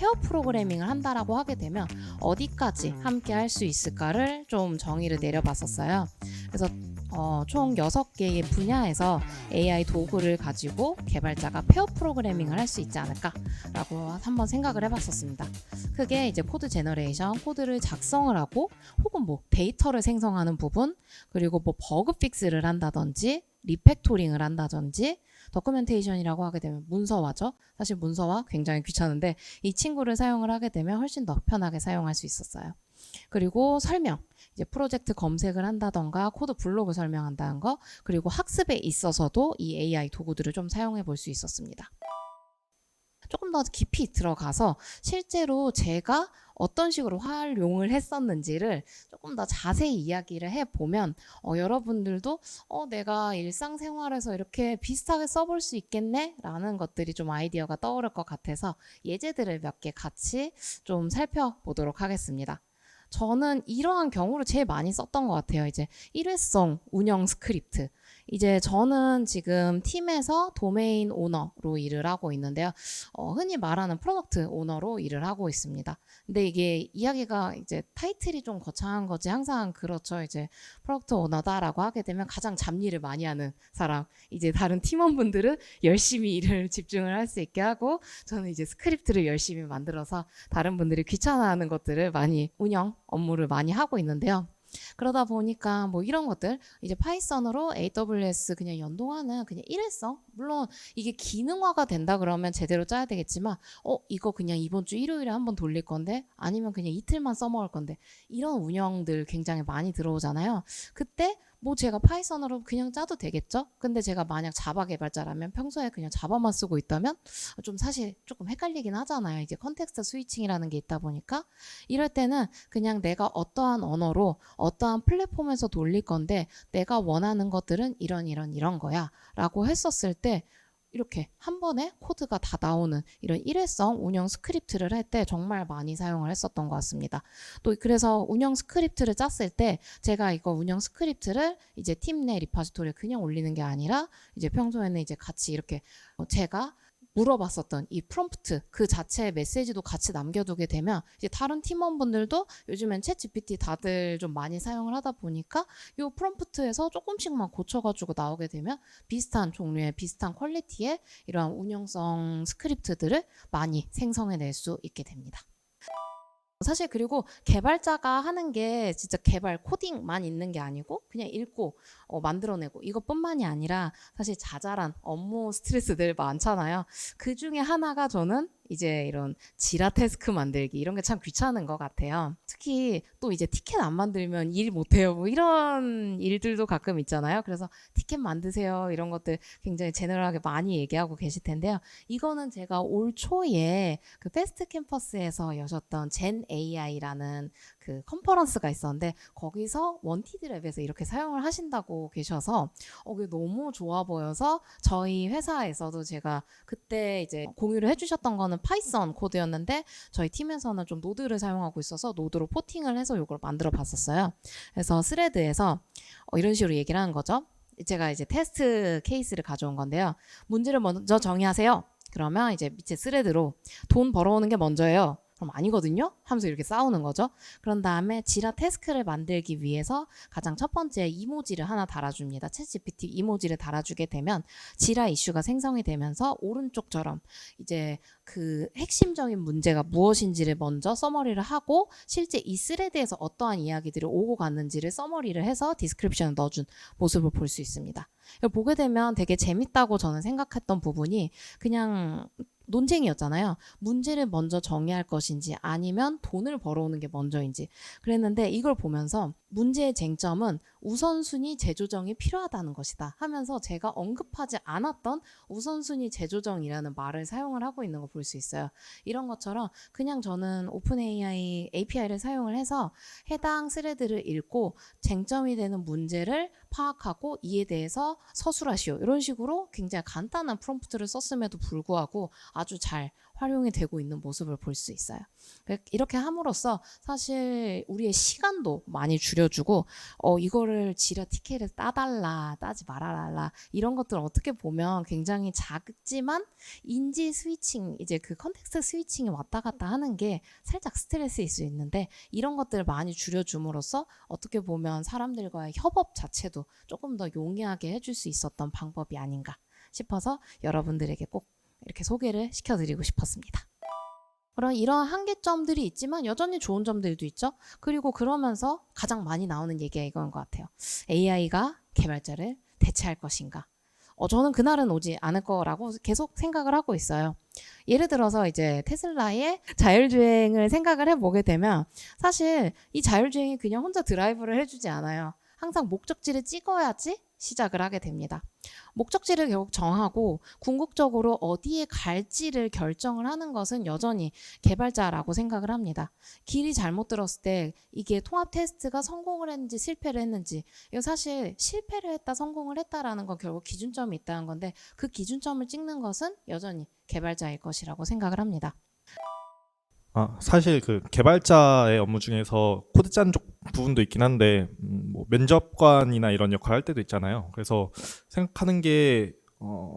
페어 프로그래밍을 한다라고 하게 되면 어디까지 함께 할 수 있을까를 좀 정의를 내려봤었어요. 그래서 총 6개의 분야에서 AI 도구를 가지고 개발자가 페어 프로그래밍을 할 수 있지 않을까라고 한번 생각을 해봤었습니다. 그게 이제 코드 제너레이션, 코드를 작성을 하고 혹은 뭐 데이터를 생성하는 부분, 그리고 뭐 버그 픽스를 한다든지 리팩토링을 한다든지, 도큐멘테이션이라고 하게 되면 문서화죠. 사실 문서화 굉장히 귀찮은데 이 친구를 사용을 하게 되면 훨씬 더 편하게 사용할 수 있었어요. 그리고 설명, 이제 프로젝트 검색을 한다던가 코드 블로그 설명한다는 거, 그리고 학습에 있어서도 이 AI 도구들을 좀 사용해 볼 수 있었습니다. 조금 더 깊이 들어가서 실제로 제가 어떤 식으로 활용을 했었는지를 조금 더 자세히 이야기를 해보면 여러분들도 내가 일상생활에서 이렇게 비슷하게 써볼 수 있겠네? 라는 것들이 좀 아이디어가 떠오를 것 같아서 예제들을 몇 개 같이 좀 살펴보도록 하겠습니다. 저는 이러한 경우를 제일 많이 썼던 것 같아요. 이제 일회성 운영 스크립트. 이제 저는 지금 팀에서 도메인 오너로 일을 하고 있는데요. 흔히 말하는 프로덕트 오너로 일을 하고 있습니다. 근데 이게 이야기가 이제 타이틀이 좀 거창한 거지 항상 그렇죠. 이제 프로덕트 오너다라고 하게 되면 가장 잡일을 많이 하는 사람. 이제 다른 팀원분들은 열심히 일을 집중을 할 수 있게 하고 저는 이제 스크립트를 열심히 만들어서 다른 분들이 귀찮아하는 것들을 많이 운영 업무를 많이 하고 있는데요. 그러다 보니까 뭐 이런 것들 이제 파이썬으로 AWS 그냥 연동하는 그냥 일회성, 물론 이게 기능화가 된다 그러면 제대로 짜야 되겠지만 이거 그냥 이번 주 일요일에 한번 돌릴 건데 아니면 그냥 이틀만 써먹을 건데 이런 운영들 굉장히 많이 들어오잖아요. 그때 뭐 제가 파이썬으로 그냥 짜도 되겠죠? 근데 제가 만약 자바 개발자라면 평소에 그냥 자바만 쓰고 있다면 좀 사실 조금 헷갈리긴 하잖아요. 이게 컨텍스트 스위칭이라는 게 있다 보니까 이럴 때는 그냥 내가 어떠한 언어로 어떠한 플랫폼에서 돌릴 건데 내가 원하는 것들은 이런 거야 라고 했었을 때 이렇게 한 번에 코드가 다 나오는 이런 일회성 운영 스크립트를 할 때 정말 많이 사용을 했었던 것 같습니다. 또 그래서 운영 스크립트를 짰을 때 제가 이거 운영 스크립트를 이제 팀 내 리파지토리에 그냥 올리는 게 아니라 이제 평소에는 이제 같이 이렇게 제가 물어봤었던 이 프롬프트 그 자체의 메시지도 같이 남겨두게 되면 이제 다른 팀원분들도 요즘엔 챗 GPT 다들 좀 많이 사용을 하다 보니까 이 프롬프트에서 조금씩만 고쳐가지고 나오게 되면 비슷한 종류의 비슷한 퀄리티의 이러한 운영성 스크립트들을 많이 생성해낼 수 있게 됩니다. 사실 그리고 개발자가 하는 게 진짜 개발 코딩만 있는 게 아니고 그냥 읽고 만들어내고 이것뿐만이 아니라 사실 자잘한 업무 스트레스들 많잖아요. 그 중에 하나가 저는 이제 이런 지라 태스크 만들기 이런 게 참 귀찮은 것 같아요. 특히 또 이제 티켓 안 만들면 일 못해요. 뭐 이런 일들도 가끔 있잖아요. 그래서 티켓 만드세요. 이런 것들 굉장히 제너럴하게 많이 얘기하고 계실 텐데요. 이거는 제가 올 초에 그 페스트 캠퍼스에서 여셨던 젠 AI라는 그 컨퍼런스가 있었는데 거기서 원티드 랩에서 이렇게 사용을 하신다고 계셔서 그게 너무 좋아 보여서 저희 회사에서도 제가 그때 이제 공유를 해주셨던 거는 파이썬 코드였는데 저희 팀에서는 좀 노드를 사용하고 있어서 노드로 포팅을 해서 이걸 만들어 봤었어요. 그래서 스레드에서 이런 식으로 얘기를 하는 거죠. 제가 이제 테스트 케이스를 가져온 건데요. 문제를 먼저 정의하세요. 그러면 이제 밑에 스레드로 돈 벌어오는 게 먼저예요. 그럼 아니거든요? 하면서 이렇게 싸우는 거죠. 그런 다음에 지라 태스크를 만들기 위해서 가장 첫 번째 이모지를 하나 달아줍니다. 챗GPT 이모지를 달아주게 되면 지라 이슈가 생성이 되면서 오른쪽처럼 이제 그 핵심적인 문제가 무엇인지를 먼저 서머리를 하고 실제 이 스레드에서 어떠한 이야기들이 오고 갔는지를 서머리를 해서 디스크립션을 넣어준 모습을 볼 수 있습니다. 보게 되면 되게 재밌다고 저는 생각했던 부분이 그냥 논쟁이었잖아요. 문제를 먼저 정의할 것인지 아니면 돈을 벌어오는 게 먼저인지 그랬는데 이걸 보면서 문제의 쟁점은 우선순위 재조정이 필요하다는 것이다 하면서 제가 언급하지 않았던 우선순위 재조정이라는 말을 사용을 하고 있는 거 볼 수 있어요. 이런 것처럼 그냥 저는 오픈 AI API를 사용을 해서 해당 스레드를 읽고 쟁점이 되는 문제를 파악하고 이에 대해서 서술하시오 이런 식으로 굉장히 간단한 프롬프트를 썼음에도 불구하고 아주 잘 활용이 되고 있는 모습을 볼 수 있어요. 이렇게 함으로써 사실 우리의 시간도 많이 줄여주고 이거를 지라 티켓을 따지 말아달라 이런 것들은 어떻게 보면 굉장히 작지만 인지 스위칭 이제 그 컨텍스트 스위칭이 왔다 갔다 하는 게 살짝 스트레스일 수 있는데 이런 것들을 많이 줄여줌으로써 어떻게 보면 사람들과의 협업 자체도 조금 더 용이하게 해줄 수 있었던 방법이 아닌가 싶어서 여러분들에게 꼭 이렇게 소개를 시켜드리고 싶었습니다. 그럼 이런 한계점들이 있지만 여전히 좋은 점들도 있죠. 그리고 그러면서 가장 많이 나오는 얘기가 이건 것 같아요. AI가 개발자를 대체할 것인가? 저는 그날은 오지 않을 거라고 계속 생각을 하고 있어요. 예를 들어서 이제 테슬라의 자율주행을 생각을 해보게 되면 사실 이 자율주행이 그냥 혼자 드라이브를 해주지 않아요. 항상 목적지를 찍어야지 시작을 하게 됩니다. 목적지를 결국 정하고 궁극적으로 어디에 갈지를 결정을 하는 것은 여전히 개발자라고 생각을 합니다. 길이 잘못 들었을 때 이게 통합 테스트가 성공을 했는지 실패를 했는지 이거 사실 실패를 했다 성공을 했다라는 건 결국 기준점이 있다는 건데 그 기준점을 찍는 것은 여전히 개발자일 것이라고 생각을 합니다. 사실 그 개발자의 업무 중에서 코드 짜는 부분도 있긴 한데 뭐 면접관이나 이런 역할을 할 때도 있잖아요. 그래서 생각하는 게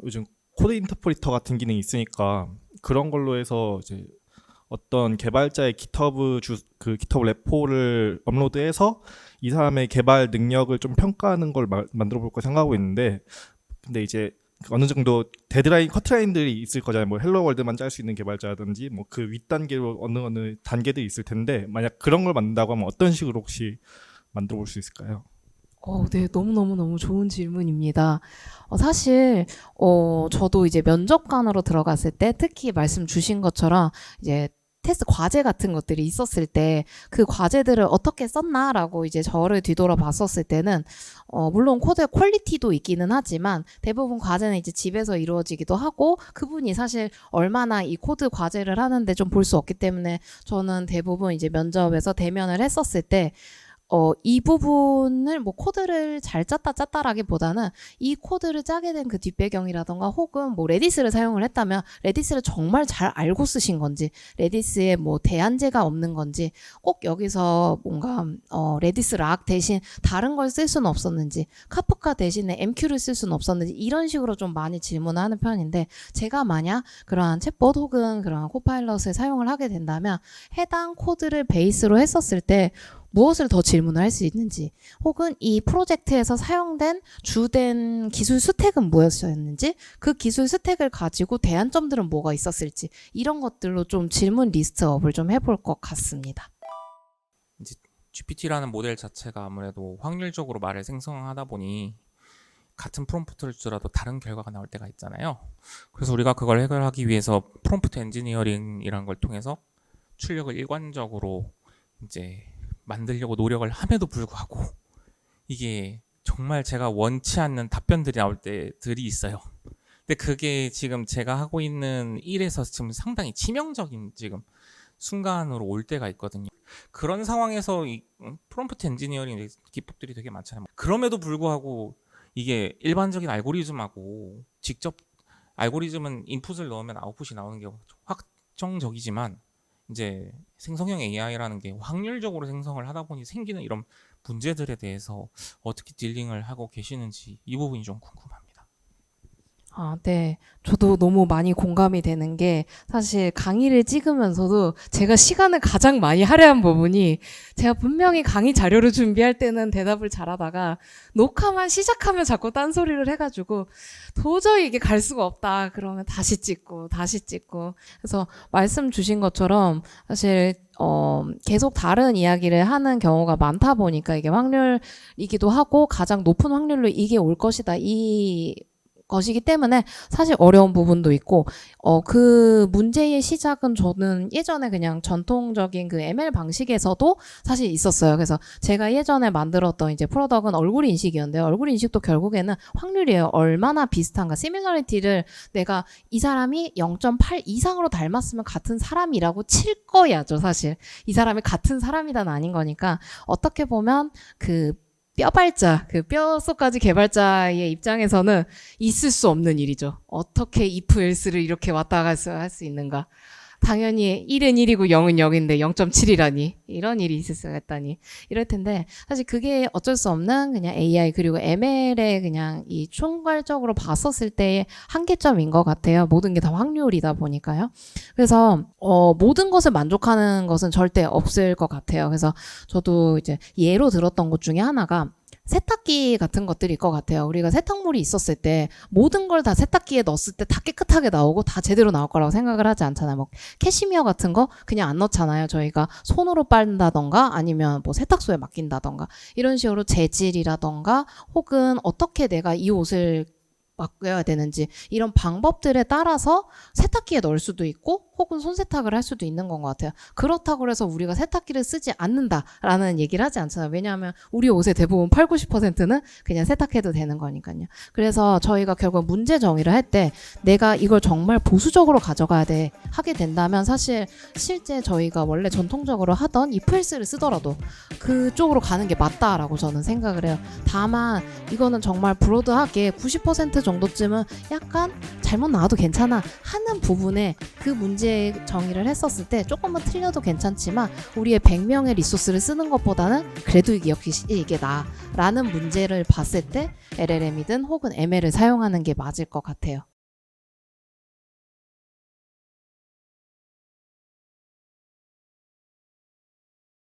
요즘 코드 인터프리터 같은 기능이 있으니까 그런 걸로 해서 이제 어떤 개발자의 GitHub GitHub 레포를 업로드해서 이 사람의 개발 능력을 좀 평가하는 걸 만들어 볼까 생각하고 있는데 근데 이제 어느 정도 데드라인, 커트라인들이 있을 거잖아요. 뭐 헬로 월드만 짤 수 있는 개발자라든지 뭐 그 윗단계로 어느 단계들이 있을 텐데 만약 그런 걸 만든다고 하면 어떤 식으로 혹시 만들어 볼 수 있을까요? 네, 너무 좋은 질문입니다. 사실 저도 이제 면접관으로 들어갔을 때 특히 말씀 주신 것처럼 이제 테스트 과제 같은 것들이 있었을 때 그 과제들을 어떻게 썼나라고 이제 저를 뒤돌아 봤었을 때는 물론 코드의 퀄리티도 있기는 하지만 대부분 과제는 이제 집에서 이루어지기도 하고 그분이 사실 얼마나 이 코드 과제를 하는데 좀 볼 수 없기 때문에 저는 대부분 이제 면접에서 대면을 했었을 때 이 부분을 뭐 코드를 잘 짰다라기보다는 이 코드를 짜게 된 그 뒷배경이라던가 혹은 뭐 레디스를 사용을 했다면 레디스를 정말 잘 알고 쓰신 건지 레디스에 뭐 대안제가 없는 건지 꼭 여기서 뭔가 레디스 락 대신 다른 걸 쓸 수는 없었는지 카프카 대신에 MQ를 쓸 수는 없었는지 이런 식으로 좀 많이 질문을 하는 편인데 제가 만약 그러한 챗봇 혹은 그러한 코파일럿을 사용을 하게 된다면 해당 코드를 베이스로 했었을 때 무엇을 더 질문을 할 수 있는지 혹은 이 프로젝트에서 사용된 주된 기술 스택은 무엇이었는지 그 기술 스택을 가지고 대안점들은 뭐가 있었을지 이런 것들로 좀 질문 리스트업을 좀 해볼 것 같습니다. 이제 GPT라는 모델 자체가 아무래도 확률적으로 말을 생성하다 보니 같은 프롬프트를 주더라도 다른 결과가 나올 때가 있잖아요. 그래서 우리가 그걸 해결하기 위해서 프롬프트 엔지니어링이라는 걸 통해서 출력을 일관적으로 이제 만들려고 노력을 함에도 불구하고 이게 정말 제가 원치 않는 답변들이 나올 때들이 있어요. 근데 그게 지금 제가 하고 있는 일에서 지금 상당히 치명적인 지금 순간으로 올 때가 있거든요. 그런 상황에서 이 프롬프트 엔지니어링 기법들이 되게 많잖아요. 그럼에도 불구하고 이게 일반적인 알고리즘하고 직접 알고리즘은 인풋을 넣으면 아웃풋이 나오는 게 확정적이지만 이제 생성형 AI라는 게 확률적으로 생성을 하다 보니 생기는 이런 문제들에 대해서 어떻게 딜링을 하고 계시는지 이 부분이 좀 궁금합니다. 네. 저도 너무 많이 공감이 되는 게 사실 강의를 찍으면서도 제가 시간을 가장 많이 할애한 부분이 제가 분명히 강의 자료를 준비할 때는 대답을 잘하다가 녹화만 시작하면 자꾸 딴소리를 해가지고 도저히 이게 갈 수가 없다. 그러면 다시 찍고 그래서 말씀 주신 것처럼 사실 계속 다른 이야기를 하는 경우가 많다 보니까 이게 확률이기도 하고 가장 높은 확률로 이게 올 것이다. 이 것이기 때문에 사실 어려운 부분도 있고 그 문제의 시작은 저는 예전에 그냥 전통적인 그 ML 방식에서도 사실 있었어요. 그래서 제가 예전에 만들었던 이제 프로덕트는 얼굴 인식이었는데 얼굴 인식도 결국에는 확률이에요. 얼마나 비슷한가. 시뮬러리티를 내가 이 사람이 0.8 이상으로 닮았으면 같은 사람이라고 칠 거야죠. 사실 이 사람이 같은 사람이다는 아닌 거니까 어떻게 보면 그 뼈발자, 그 뼛속까지 개발자의 입장에서는 있을 수 없는 일이죠. 어떻게 if else를 이렇게 왔다 갔다 할 수 있는가. 당연히 1은 1이고 0은 0인데 0.7이라니 이런 일이 있을 수가 있다니 이럴 텐데 사실 그게 어쩔 수 없는 그냥 AI 그리고 ML의 그냥 이 총괄적으로 봤었을 때의 한계점인 것 같아요. 모든 게 다 확률이다 보니까요. 그래서 모든 것을 만족하는 것은 절대 없을 것 같아요. 그래서 저도 이제 예로 들었던 것 중에 하나가 세탁기 같은 것들일 것 같아요. 우리가 세탁물이 있었을 때 모든 걸 다 세탁기에 넣었을 때 다 깨끗하게 나오고 다 제대로 나올 거라고 생각을 하지 않잖아요. 뭐 캐시미어 같은 거 그냥 안 넣잖아요. 저희가 손으로 빨다던가 아니면 뭐 세탁소에 맡긴다던가 이런 식으로 재질이라던가 혹은 어떻게 내가 이 옷을 맡겨야 되는지 이런 방법들에 따라서 세탁기에 넣을 수도 있고 혹은 손세탁을 할 수도 있는 건 것 같아요. 그렇다고 해서 우리가 세탁기를 쓰지 않는다라는 얘기를 하지 않잖아요. 왜냐하면 우리 옷의 대부분 8, 90%는 그냥 세탁해도 되는 거니까요. 그래서 저희가 결국 문제 정의를 할 때 내가 이걸 정말 보수적으로 가져가야 돼 하게 된다면 사실 실제 저희가 원래 전통적으로 하던 if else를 쓰더라도 그쪽으로 가는 게 맞다라고 저는 생각을 해요. 다만 이거는 정말 브로드하게 90% 정도쯤은 약간 잘못 나와도 괜찮아 하는 부분에 그 문제 정의를 했었을 때 조금만 틀려도 괜찮지만 우리의 100명의 리소스를 쓰는 것보다는 그래도 이게 나라는 문제를 봤을 때 LLM이든 혹은 ML을 사용하는 게 맞을 것 같아요.